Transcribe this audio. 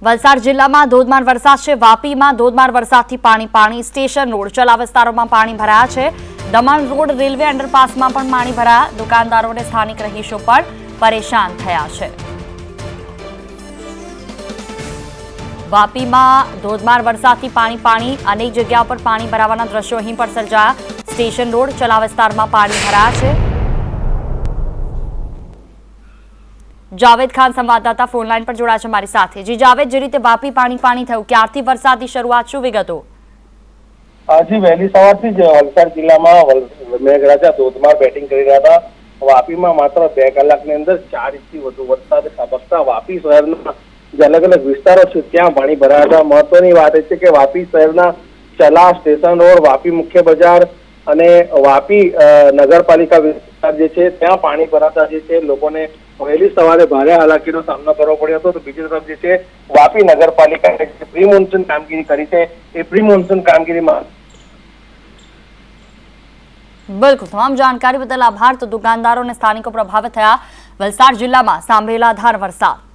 વલસાડ જિલ્લામાં ધોધમાર વરસાદ છે। વાપીમાં ધોધમાર વરસાદથી પાણી સ્ટેશન રોડ ચલા વિસ્તારોમાં પાણી ભરાયા છે। દમણ રોડ રેલવે અંડરપાસમાં પણ પાણી ભરાયા। દુકાનદારો અને સ્થાનિક રહીશો પણ પરેશાન થયા છે। વાપીમાં ધોધમાર વરસાદથી પાણી અનેક જગ્યાઓ પર પાણી ભરાવાના દ્રશ્યો અહીં પણ સર્જાયા। સ્ટેશન રોડ ચલા વિસ્તારમાં પાણી ભરાયા છે। જાવેદ ખાન સંવાદદાતા ફોન લાઈન પર જોડાયા છે મારી સાથે। જી જાવેદ, જે રીતે વાપી પાણી થયું, ક્યારથી વરસાદની શરૂઆત, શું વિગતો? આજે વહેલી સવારથી જ વલસાડ જિલ્લામાં મેઘરાજા ધોધમાર બેટિંગ કરી રહ્યા હતા। વાપીમાં માત્ર 2 કલાકની અંદર 4 ઇંચથી વધુ વરસાદ ખાબકતા વાપી શહેરના જે અલગ અલગ વિસ્તારો છે ત્યાં પાણી ભરાયા હતા। મહત્વની વાત એ છે કે વાપી શહેરના ચલા, સ્ટેશન રોડ, વાપી મુખ્ય બજાર અને વાપી નગરપાલિકા વિસ્તાર જે છે ત્યાં પાણી ભરાતા જે છે લોકોને વહેલી સવારે ભારે હાલાકીનો સામનો કરવો પડ્યો હતો। તો બીજી તરફ જે છે વાપી નગરપાલિકાએ પ્રી મોન્સૂન કામગીરી કરી છે, એ પ્રી મોન્સૂન કામગીરીમાં બિલકુલ, તમામ જાણકારી બદલ આભાર। તો દુકાનદારો અને સ્થાનિકો પ્રભાવિત થયા વલસાડ જિલ્લામાં સાંભળેલા ધાર વરસાદ।